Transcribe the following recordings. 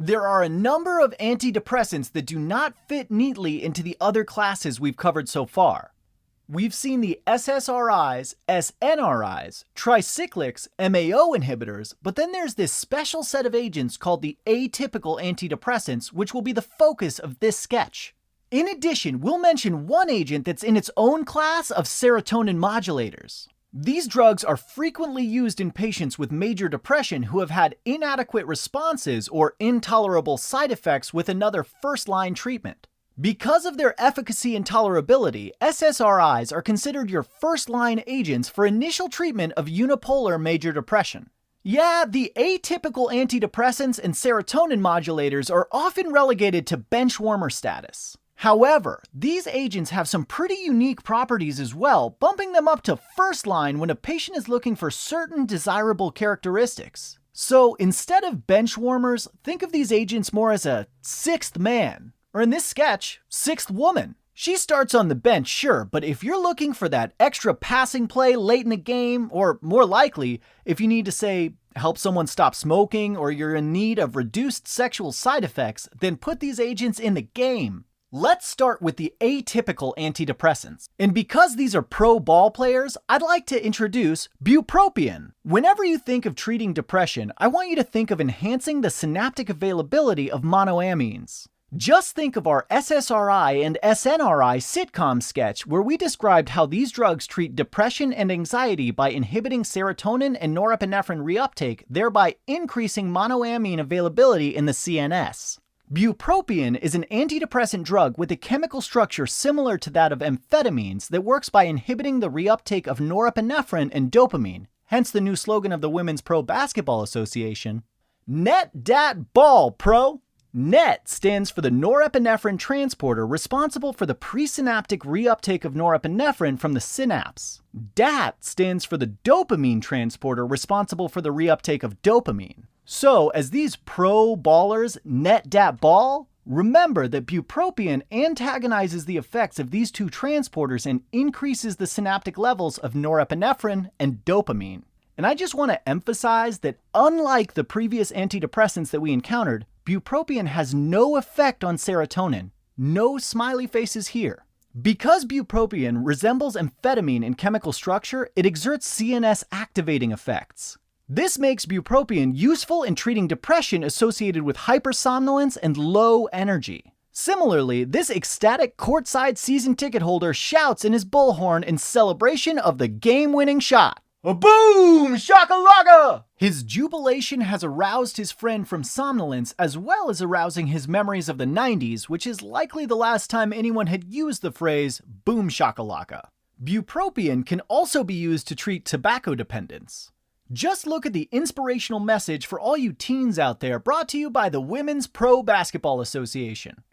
There are a number of antidepressants that do not fit neatly into the other classes we've covered so far. We've seen the SSRIs, SNRIs, tricyclics, MAO inhibitors, but then there's this special set of agents called the atypical antidepressants, which will be the focus of this sketch. In addition, we'll mention one agent that's in its own class of serotonin modulators. These drugs are frequently used in patients with major depression who have had inadequate responses or intolerable side effects with another first-line treatment. Because of their efficacy and tolerability, SSRIs are considered your first-line agents for initial treatment of unipolar major depression. Yeah, the atypical antidepressants and serotonin modulators are often relegated to benchwarmer status. However, these agents have some pretty unique properties as well, bumping them up to first line when a patient is looking for certain desirable characteristics. So instead of benchwarmers, think of these agents more as a sixth man, or in this sketch, sixth woman. She starts on the bench, sure, but if you're looking for that extra passing play late in the game, or more likely, if you need to say, help someone stop smoking, or you're in need of reduced sexual side effects, then put these agents in the game. Let's start with the atypical antidepressants. And because these are pro ball players, I'd like to introduce Bupropion. Whenever you think of treating depression, I want you to think of enhancing the synaptic availability of monoamines. Just think of our SSRI and SNRI sitcom sketch where we described how these drugs treat depression and anxiety by inhibiting serotonin and norepinephrine reuptake, thereby increasing monoamine availability in the CNS. Bupropion is an antidepressant drug with a chemical structure similar to that of amphetamines that works by inhibiting the reuptake of norepinephrine and dopamine, hence the new slogan of the Women's Pro Basketball Association, Net Dat Ball Pro. NET stands for the norepinephrine transporter responsible for the presynaptic reuptake of norepinephrine from the synapse. DAT stands for the dopamine transporter responsible for the reuptake of dopamine. So, as these pro ballers net dat ball, remember that bupropion antagonizes the effects of these two transporters and increases the synaptic levels of norepinephrine and dopamine. And I just want to emphasize that unlike the previous antidepressants that we encountered, bupropion has no effect on serotonin. No smiley faces here. Because bupropion resembles amphetamine in chemical structure, it exerts CNS activating effects. This makes bupropion useful in treating depression associated with hypersomnolence and low energy. Similarly, this ecstatic courtside season ticket holder shouts in his bullhorn in celebration of the game-winning shot. A boom! Shakalaka! His jubilation has aroused his friend from somnolence as well as arousing his memories of the 90s, which is likely the last time anyone had used the phrase boom shakalaka. Bupropion can also be used to treat tobacco dependence. Just look at the inspirational message for all you teens out there, brought to you by the Women's Pro Basketball Association.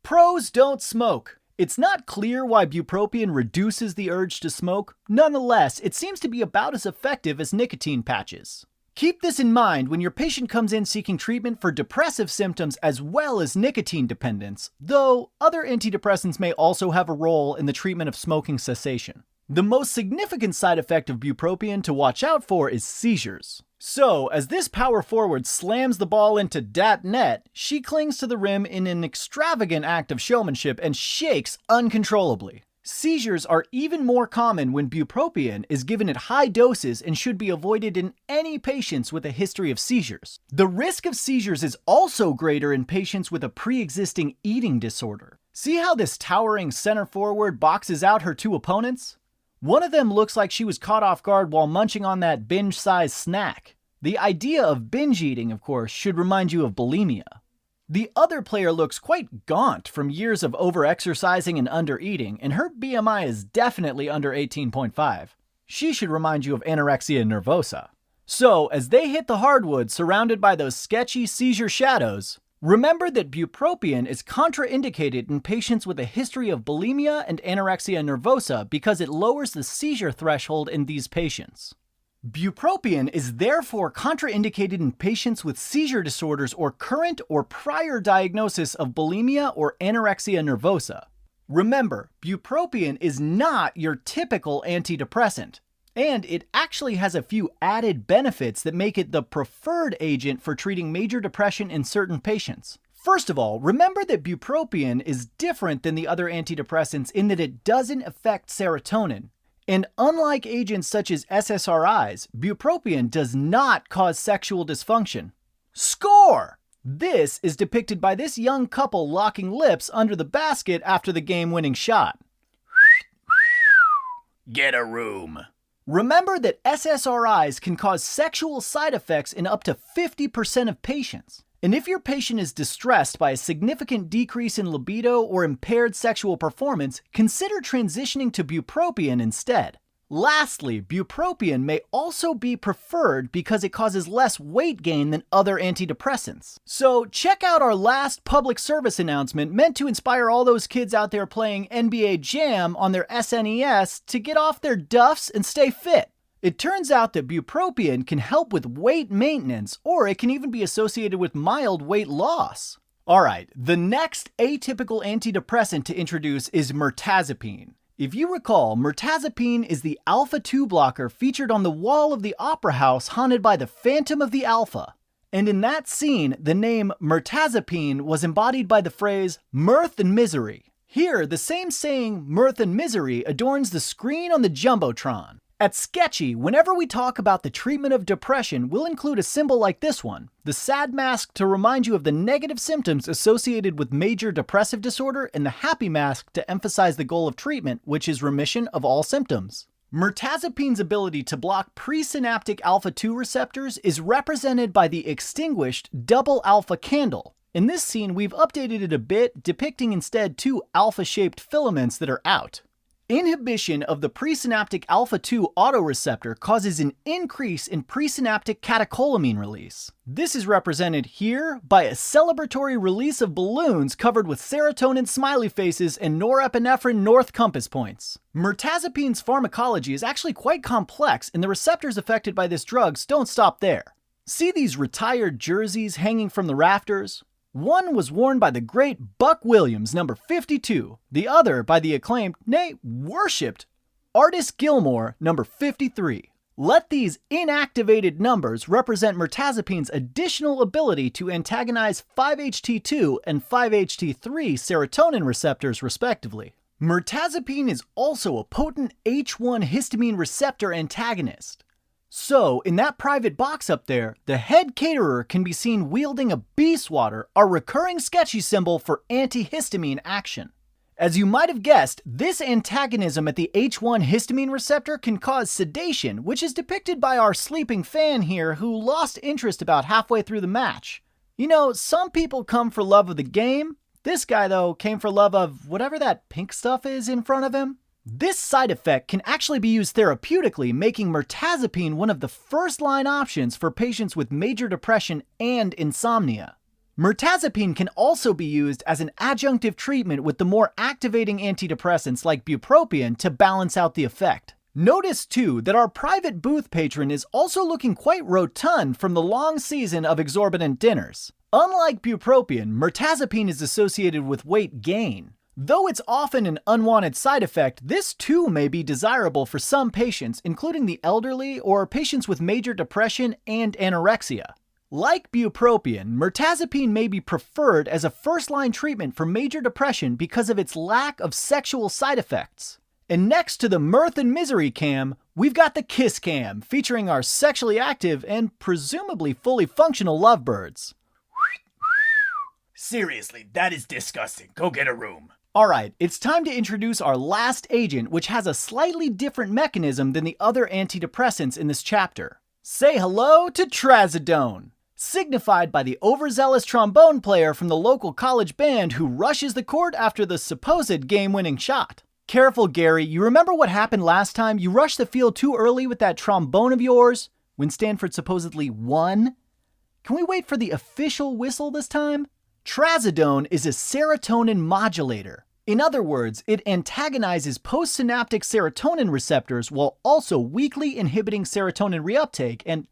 Pros don't smoke. It's not clear why bupropion reduces the urge to smoke. Nonetheless, it seems to be about as effective as nicotine patches. Keep this in mind when your patient comes in seeking treatment for depressive symptoms as well as nicotine dependence, though other antidepressants may also have a role in the treatment of smoking cessation. The most significant side effect of bupropion to watch out for is seizures. So, as this power forward slams the ball into dat net, she clings to the rim in an extravagant act of showmanship and shakes uncontrollably. Seizures are even more common when bupropion is given at high doses and should be avoided in any patients with a history of seizures. The risk of seizures is also greater in patients with a pre-existing eating disorder. See how this towering center forward boxes out her two opponents? One of them looks like she was caught off guard while munching on that binge-sized snack. The idea of binge eating, of course, should remind you of bulimia. The other player looks quite gaunt from years of over-exercising and under-eating, and her BMI is definitely under 18.5. She should remind you of anorexia nervosa. So, as they hit the hardwood surrounded by those sketchy seizure shadows, remember that bupropion is contraindicated in patients with a history of bulimia and anorexia nervosa because it lowers the seizure threshold in these patients. Bupropion is therefore contraindicated in patients with seizure disorders or current or prior diagnosis of bulimia or anorexia nervosa. Remember, bupropion is not your typical antidepressant. And it actually has a few added benefits that make it the preferred agent for treating major depression in certain patients. First of all, remember that bupropion is different than the other antidepressants in that it doesn't affect serotonin. And unlike agents such as SSRIs, bupropion does not cause sexual dysfunction. Score! This is depicted by this young couple locking lips under the basket after the game-winning shot. Get a room. Remember that SSRIs can cause sexual side effects in up to 50% of patients. And if your patient is distressed by a significant decrease in libido or impaired sexual performance, consider transitioning to bupropion instead. Lastly, bupropion may also be preferred because it causes less weight gain than other antidepressants. So check out our last public service announcement meant to inspire all those kids out there playing NBA Jam on their SNES to get off their duffs and stay fit. It turns out that bupropion can help with weight maintenance, or it can even be associated with mild weight loss. Alright, the next atypical antidepressant to introduce is mirtazapine. If you recall, mirtazapine is the alpha-2 blocker featured on the wall of the opera house haunted by the Phantom of the Alpha. And in that scene, the name mirtazapine was embodied by the phrase mirth and misery. Here, the same saying mirth and misery adorns the screen on the Jumbotron. At Sketchy, whenever we talk about the treatment of depression, we'll include a symbol like this one, the sad mask to remind you of the negative symptoms associated with major depressive disorder, and the happy mask to emphasize the goal of treatment, which is remission of all symptoms. Mirtazapine's ability to block presynaptic alpha-2 receptors is represented by the extinguished double alpha candle. In this scene, we've updated it a bit, depicting instead two alpha-shaped filaments that are out. Inhibition of the presynaptic alpha-2 autoreceptor causes an increase in presynaptic catecholamine release. This is represented here by a celebratory release of balloons covered with serotonin smiley faces and norepinephrine north compass points. Mirtazapine's pharmacology is actually quite complex, and the receptors affected by this drug don't stop there. See these retired jerseys hanging from the rafters? One was worn by the great Buck Williams, number 52. The other by the acclaimed, nay, worshipped, Artis Gilmore, number 53. Let these inactivated numbers represent mirtazapine's additional ability to antagonize 5-HT2 and 5-HT3 serotonin receptors, respectively. Mirtazapine is also a potent H1 histamine receptor antagonist. So, in that private box up there, the head caterer can be seen wielding a bee swatter, our recurring Sketchy symbol for antihistamine action. As you might have guessed, this antagonism at the H1 histamine receptor can cause sedation, which is depicted by our sleeping fan here who lost interest about halfway through the match. You know, some people come for love of the game. This guy, though, came for love of whatever that pink stuff is in front of him. This side effect can actually be used therapeutically, making mirtazapine one of the first-line options for patients with major depression and insomnia. Mirtazapine can also be used as an adjunctive treatment with the more activating antidepressants like bupropion to balance out the effect. Notice, too, that our private booth patron is also looking quite rotund from the long season of exorbitant dinners. Unlike bupropion, mirtazapine is associated with weight gain. Though it's often an unwanted side effect, this too may be desirable for some patients, including the elderly or patients with major depression and anorexia. Like bupropion, mirtazapine may be preferred as a first-line treatment for major depression because of its lack of sexual side effects. And next to the mirth and misery cam, we've got the kiss cam, featuring our sexually active and presumably fully functional lovebirds. Seriously, that is disgusting. Go get a room. Alright, it's time to introduce our last agent, which has a slightly different mechanism than the other antidepressants in this chapter. Say hello to trazodone, signified by the overzealous trombone player from the local college band who rushes the court after the supposed game-winning shot. Careful, Gary, you remember what happened last time? You rushed the field too early with that trombone of yours when Stanford supposedly won? Can we wait for the official whistle this time? Trazodone is a serotonin modulator. In other words, it antagonizes postsynaptic serotonin receptors while also weakly inhibiting serotonin reuptake, and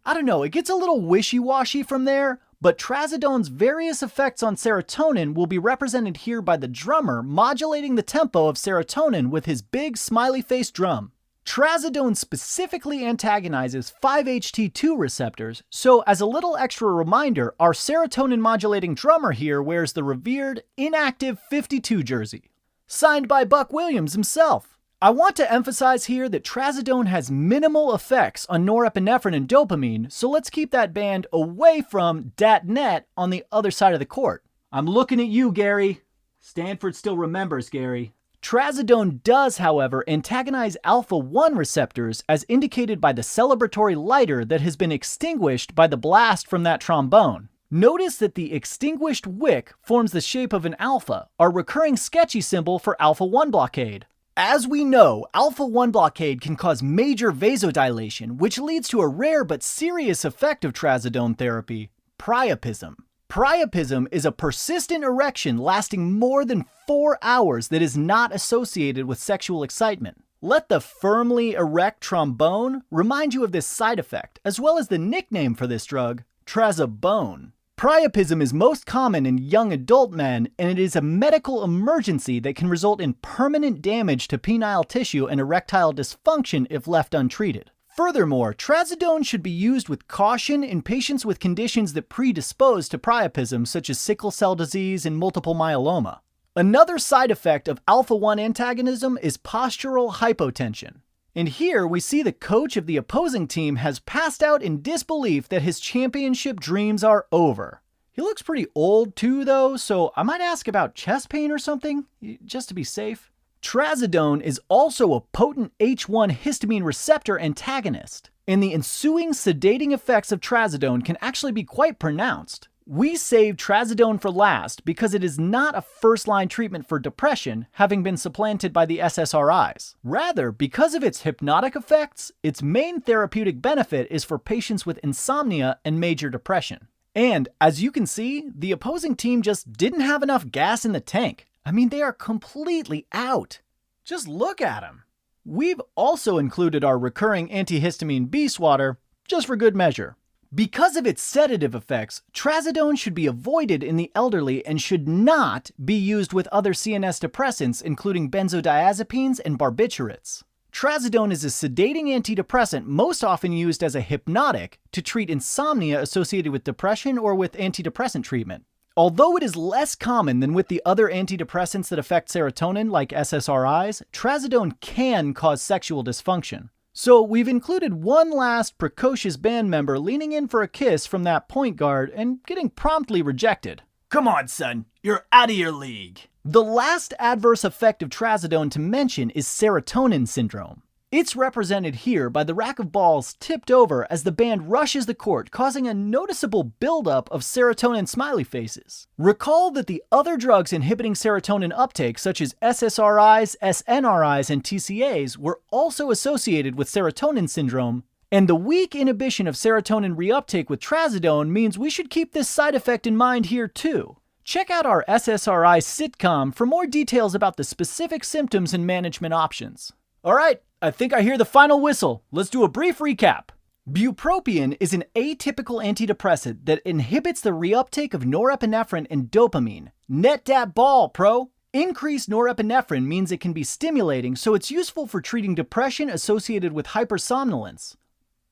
I don't know, it gets a little wishy-washy from there, but trazodone's various effects on serotonin will be represented here by the drummer modulating the tempo of serotonin with his big smiley face drum. Trazodone specifically antagonizes 5-HT2 receptors, so as a little extra reminder, our serotonin-modulating drummer here wears the revered, inactive 52 jersey. Signed by Buck Williams himself. I want to emphasize here that trazodone has minimal effects on norepinephrine and dopamine, so let's keep that band away from .net on the other side of the court. I'm looking at you, Gary. Stanford still remembers, Gary. Trazodone does, however, antagonize alpha-1 receptors as indicated by the celebratory lighter that has been extinguished by the blast from that trombone. Notice that the extinguished wick forms the shape of an alpha, our recurring sketchy symbol for alpha-1 blockade. As we know, alpha-1 blockade can cause major vasodilation, which leads to a rare but serious effect of trazodone therapy, priapism. Priapism is a persistent erection lasting more than 4 hours that is not associated with sexual excitement. Let the firmly erect trombone remind you of this side effect, as well as the nickname for this drug, trazodone. Priapism is most common in young adult men, and it is a medical emergency that can result in permanent damage to penile tissue and erectile dysfunction if left untreated. Furthermore, trazodone should be used with caution in patients with conditions that predispose to priapism, such as sickle cell disease and multiple myeloma. Another side effect of alpha-1 antagonism is postural hypotension. And here we see the coach of the opposing team has passed out in disbelief that his championship dreams are over. He looks pretty old too, though, so I might ask about chest pain or something, just to be safe. Trazodone is also a potent H1 histamine receptor antagonist, and the ensuing sedating effects of trazodone can actually be quite pronounced. We saved trazodone for last because it is not a first-line treatment for depression, having been supplanted by the SSRIs. Rather, because of its hypnotic effects, its main therapeutic benefit is for patients with insomnia and major depression. And, as you can see, the opposing team just didn't have enough gas in the tank. I mean, they are completely out. Just look at them. We've also included our recurring antihistamine B swatter, just for good measure. Because of its sedative effects, trazodone should be avoided in the elderly and should not be used with other CNS depressants, including benzodiazepines and barbiturates. Trazodone is a sedating antidepressant most often used as a hypnotic to treat insomnia associated with depression or with antidepressant treatment. Although it is less common than with the other antidepressants that affect serotonin, like SSRIs, trazodone can cause sexual dysfunction. So we've included one last precocious band member leaning in for a kiss from that point guard and getting promptly rejected. Come on, son. You're out of your league. The last adverse effect of trazodone to mention is serotonin syndrome. It's represented here by the rack of balls tipped over as the band rushes the court, causing a noticeable buildup of serotonin smiley faces. Recall that the other drugs inhibiting serotonin uptake, such as SSRIs, SNRIs, and TCAs, were also associated with serotonin syndrome, and the weak inhibition of serotonin reuptake with trazodone means we should keep this side effect in mind here too. Check out our SSRI sitcom for more details about the specific symptoms and management options. All right, I think I hear the final whistle. Let's do a brief recap. Bupropion is an atypical antidepressant that inhibits the reuptake of norepinephrine and dopamine. Net dat ball, pro! Increased norepinephrine means it can be stimulating, so it's useful for treating depression associated with hypersomnolence.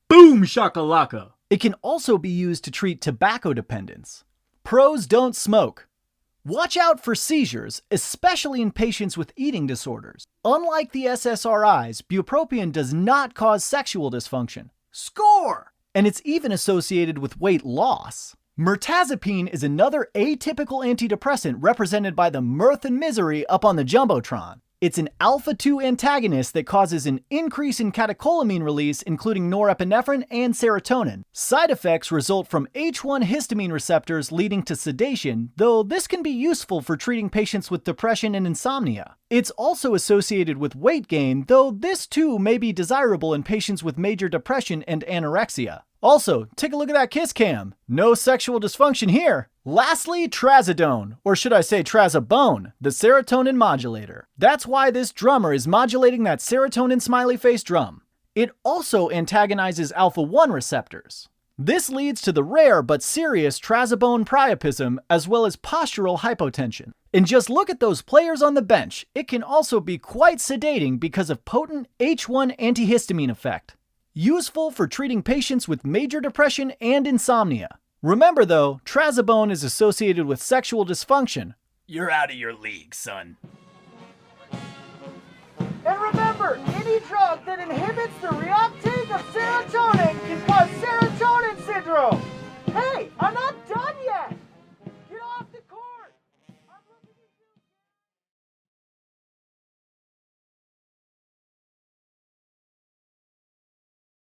Boom shakalaka! It can also be used to treat tobacco dependence. Pros don't smoke. Watch out for seizures, especially in patients with eating disorders. Unlike the SSRIs, bupropion does not cause sexual dysfunction. Score! And it's even associated with weight loss. Mirtazapine is another atypical antidepressant represented by the mirth and misery up on the jumbotron. It's an alpha-2 antagonist that causes an increase in catecholamine release, including norepinephrine and serotonin. Side effects result from H1 histamine receptors leading to sedation, though this can be useful for treating patients with depression and insomnia. It's also associated with weight gain, though this too may be desirable in patients with major depression and anorexia. Also, take a look at that kiss cam. No sexual dysfunction here. Lastly, trazodone, or should I say trazodone, the serotonin modulator. That's why this drummer is modulating that serotonin smiley face drum. It also antagonizes alpha-1 receptors. This leads to the rare but serious trazodone priapism as well as postural hypotension. And just look at those players on the bench. It can also be quite sedating because of potent H1 antihistamine effect. Useful for treating patients with major depression and insomnia. Remember though, trazodone is associated with sexual dysfunction. You're out of your league, son. And remember, any drug that inhibits the reuptake of serotonin